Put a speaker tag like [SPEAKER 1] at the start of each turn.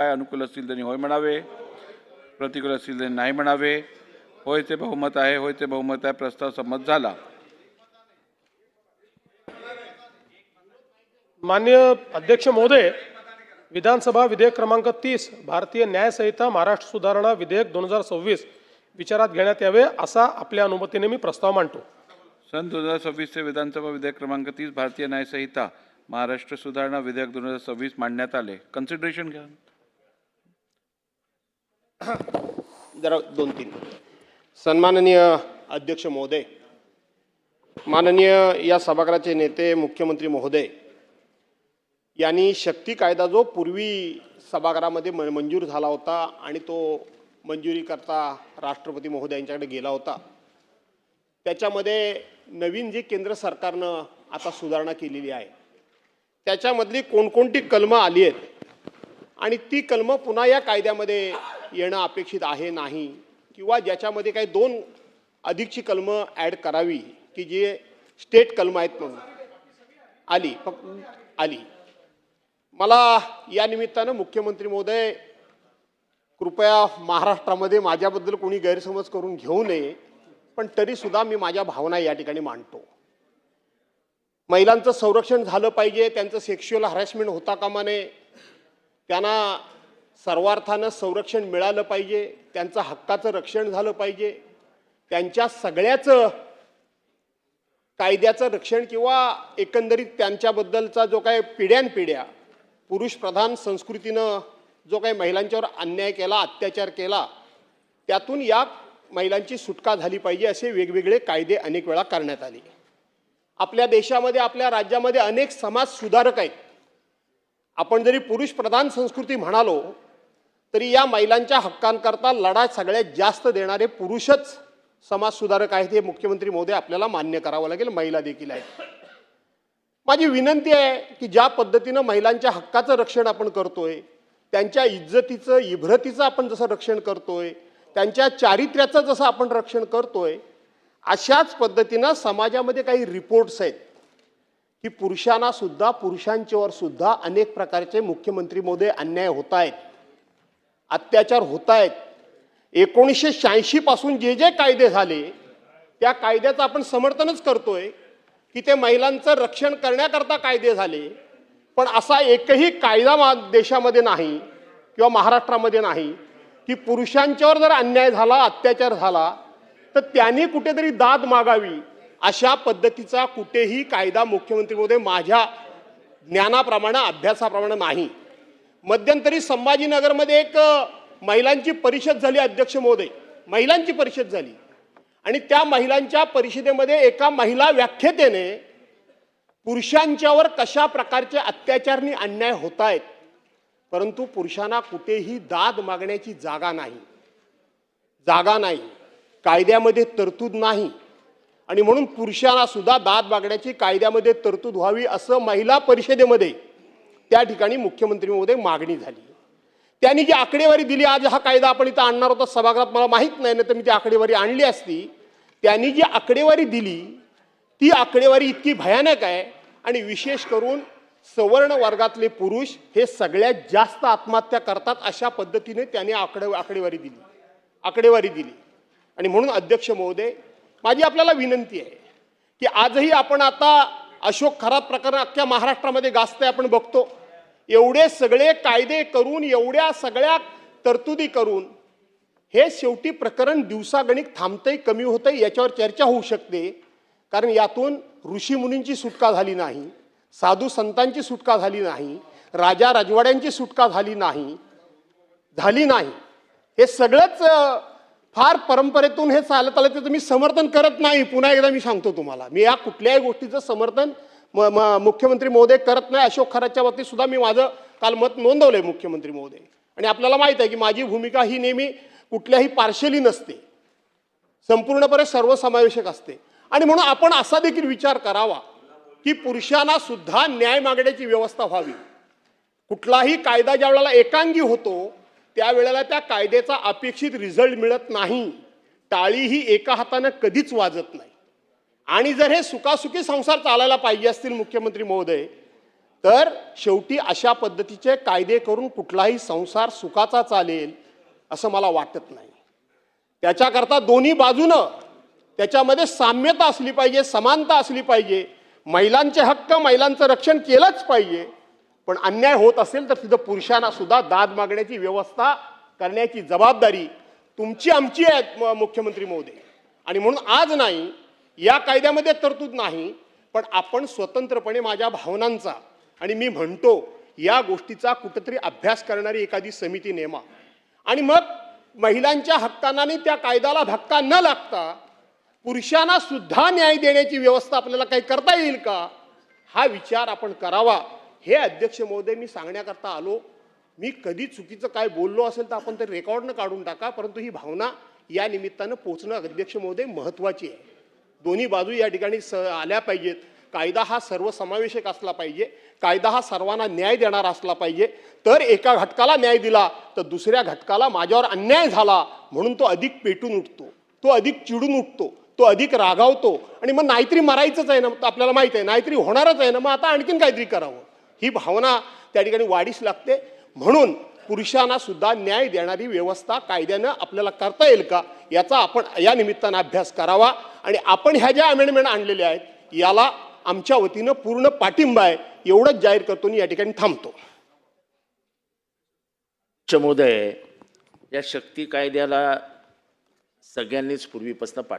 [SPEAKER 1] काय अनुकूल असतील त्यांनी होय म्हणावे, प्रतिकूल असतील त्यांनी नाही म्हणावे. होयचे बहुमत आहे, होयचे बहुमत आहे. प्रस्ताव संमत झाला.
[SPEAKER 2] माननीय अध्यक्ष महोदय, विधानसभा विधेयक क्रमांक 30 भारतीय न्याय संहिता महाराष्ट्र सुधारणा विधेयक 2026 विचारात घेण्यात यावे असा आपल्या अनुमतीने मी प्रस्ताव मांडतो.
[SPEAKER 1] सन 2026 चे विधानसभा विधेयक क्रमांक 30 भारतीय न्याय संहिता महाराष्ट्र सुधारणा विधेयक 2026 मांडण्यात आले. कन्सिडरेशन घ्या.
[SPEAKER 3] जरा 2-3. सन्माननीय अध्यक्ष महोदय, माननीय या सभागृहाचे नेते मुख्यमंत्री महोदय यांनी शक्ती कायदा जो पूर्वी सभागृहामध्ये मंजूर झाला होता आणि तो मंजुरीकरता राष्ट्रपती महोदयांच्याकडे गेला होता, त्याच्यामध्ये नवीन जी केंद्र सरकारनं आता सुधारणा केलेली आहे त्याच्यामधली कोणकोणती कलमं आली आहेत आणि ती कलमं पुन्हा या कायद्यामध्ये येणं अपेक्षित आहे नाही, किंवा ज्याच्यामध्ये काही 2 अधिकची कलमं ॲड करावी की जे स्टेट कलमं आहेत म्हणून आली. मला या निमित्तानं मुख्यमंत्री महोदय कृपया महाराष्ट्रामध्ये माझ्याबद्दल कोणी गैरसमज करून घेऊ नये, पण तरीसुद्धा मी माझ्या भावना या ठिकाणी मांडतो. महिलांचं संरक्षण झालं पाहिजे, त्यांचं सेक्शुअल हॅरेसमेंट होता कामा नये, त्यांना सर्वार्थानं संरक्षण मिळालं पाहिजे, त्यांचं हक्काचं रक्षण झालं पाहिजे, त्यांच्या सगळ्याचं कायद्याचं रक्षण किंवा एकंदरीत त्यांच्याबद्दलचा जो काही पिढ्यानपिढ्या पुरुषप्रधान संस्कृतीनं जो काही महिलांच्यावर अन्याय केला, अत्याचार केला, त्यातून या महिलांची सुटका झाली पाहिजे असे वेगवेगळे कायदे अनेक वेळा करण्यात आले. आपल्या देशामध्ये, आपल्या राज्यामध्ये अनेक समाज सुधारक आहेत. आपण जरी पुरुषप्रधान संस्कृती म्हणालो तरी या महिलांच्या हक्कांकरता लढा सगळ्यात जास्त देणारे पुरुषच समाज सुधारक आहेत, हे मुख्यमंत्री महोदय आपल्याला मान्य करावं लागेल. महिला देखील आहेत. माझी विनंती आहे की ज्या पद्धतीनं महिलांच्या हक्काचं रक्षण आपण करतोय, त्यांच्या इज्जतीचं, इभ्रतीचं आपण जसं रक्षण करतोय, त्यांच्या चारित्र्याचं जसं आपण रक्षण करतोय, अशाच पद्धतीनं समाजामध्ये काही रिपोर्ट्स आहेत की पुरुषांच्यावर सुद्धा अनेक प्रकारचे मुख्यमंत्री महोदय अन्याय होत आहेत, अत्याचार होत आहेत. 1986 पासून जे जे कायदे झाले त्या कायद्याचं आपण समर्थनच करतोय की ते महिलांचं रक्षण करण्याकरता कायदे झाले, पण असा एकही कायदा देशामध्ये नाही किंवा महाराष्ट्रामध्ये नाही की पुरुषांच्यावर जर अन्याय झाला, अत्याचार झाला तर त्यांनी कुठेतरी दाद मागावी अशा पद्धतीचा कुठेही कायदा मुख्यमंत्री महोदय माझ्या ज्ञानाप्रमाणे, अभ्यासाप्रमाणे नाही. मध्यंतरी संभाजीनगरमध्ये एक महिलांची परिषद झाली अध्यक्ष महोदय, महिलांची परिषद झाली आणि त्या महिलांच्या परिषदेमध्ये एका महिला व्याख्यातेने पुरुषांच्यावर कशा प्रकारचे अत्याचार आणि अन्याय होत आहेत, परंतु पुरुषांना कुठेही दाद मागण्याची जागा नाही, कायद्यामध्ये तरतूद नाही आणि म्हणून पुरुषांना सुद्धा दाद मागण्याची कायद्यामध्ये तरतूद व्हावी असं महिला परिषदेमध्ये त्या ठिकाणी मुख्यमंत्री महोदय मागणी झाली. त्यांनी जी आकडेवारी दिली, आज हा कायदा आपण इथं आणणार होता सभागृहात, मला माहीत नाही ना तर मी ती आकडेवारी आणली असती. त्यांनी जी आकडेवारी दिली ती आकडेवारी इतकी भयानक आहे आणि विशेष करून सवर्ण वर्गातले पुरुष हे सगळ्यात जास्त आत्महत्या करतात अशा पद्धतीने त्यांनी आकडेवारी दिली. आणि म्हणून अध्यक्ष महोदय, माझी आपल्याला विनंती आहे की आजही आपण आता अशोक खरात प्रकरण अख्ख्या महाराष्ट्रामध्ये गाजतंय, आपण बघतो. एवढे सगळे कायदे करून, एवढ्या सगळ्या तरतुदी करून हे शेवटी प्रकरण दिवसागणिक थांबतंय, कमी होतंय, याच्यावर चर्चा होऊ शकते. कारण यातून ऋषीमुनींची सुटका झाली नाही, साधू संतांची सुटका झाली नाही, राजा राजवाड्यांची सुटका झाली नाही. हे सगळंच फार परंपरेतून हे चालत आलं, त्याचं मी समर्थन करत नाही. पुन्हा एकदा मी सांगतो तुम्हाला, मी या कुठल्याही गोष्टीचं समर्थन मुख्यमंत्री महोदय करत नाही. अशोक खरातच्या बाबतीत सुद्धा मी माझं काल मत नोंदवलंय मुख्यमंत्री महोदय. आणि आपल्याला माहित आहे की माझी भूमिका ही नेहमी कुठल्याही पार्शली नसते, संपूर्णपणे सर्वसमावेशक असते. आणि म्हणून आपण असा देखील विचार करावा की पुरुषांना सुद्धा न्याय मागण्याची व्यवस्था व्हावी. कुठलाही कायदा ज्या वेळेला एकांगी होतो त्यावेळेला त्या कायद्याचा अपेक्षित रिझल्ट मिळत नाही. टाळी ही एका हाताने कधीच वाजत नाही. आणि जर हे सुखासुखी संसार चालायला पाहिजे असतील मुख्यमंत्री महोदय, तर शेवटी अशा पद्धतीचे कायदे करून कुठलाही संसार सुखाचा चालेल असं मला वाटत नाही. त्याच्याकरता दोन्ही बाजूनं त्याच्यामध्ये साम्यता असली पाहिजे, समानता असली पाहिजे. महिलांचे हक्क, महिलांचं रक्षण केलंच पाहिजे. पण अन्याय होत असेल तर तिथं पुरुषांना सुद्धा दाद मागण्याची व्यवस्था करण्याची जबाबदारी तुमची आमची आहे मुख्यमंत्री महोदय. आणि म्हणून आज नाही, या कायद्यामध्ये तरतूद नाही, पण आपण स्वतंत्रपणे माझ्या भावनांचा आणि मी म्हणतो या गोष्टीचा कुठंतरी अभ्यास करणारी एखादी समिती नेमा आणि मग महिलांच्या हक्कांना आणि त्या कायद्याला धक्का न लागता पुरुषांना सुद्धा न्याय देण्याची व्यवस्था आपल्याला काही करता येईल का, हा विचार आपण करावा. हे अध्यक्ष महोदय मी सांगण्याकरता आलो. मी कधी चुकीचं काय बोललो असेल तर आपण ते रेकॉर्डनं काढून टाका, परंतु ही भावना या निमित्तानं पोचणं अध्यक्ष महोदय महत्त्वाची आहे. दोन्ही बाजू या ठिकाणी आल्या पाहिजेत. कायदा हा सर्वसमावेशक असला पाहिजे, कायदा हा सर्वांना न्याय देणारा असला पाहिजे. तर एका घटकाला न्याय दिला तर दुसऱ्या घटकाला माझ्यावर अन्याय झाला म्हणून तो अधिक पेटून उठतो, तो अधिक चिडून उठतो, तो अधिक रागावतो आणि मग नाहीतरी मरायचंच आहे ना, आपल्याला माहिती आहे नाहीतरी होणारच आहे ना, मग आता आणखीन काहीतरी करावं, ही भावना त्या ठिकाणी वाढीस लागते. म्हणून पुरुषांना सुद्धा न्याय देणारी व्यवस्था कायद्यानं आपल्याला करता येईल का याचा आपण या निमित्तानं अभ्यास करावा. आणि आपण ह्या ज्या अमेंडमेंट आणलेल्या आहेत याला आमच्या वतीनं पूर्ण पाठिंबा आहे, एवढंच जाहीर करतो आणि या ठिकाणी थांबतो.
[SPEAKER 4] महोदय, या शक्ती कायद्याला सगळ्यांनीच पूर्वीपासून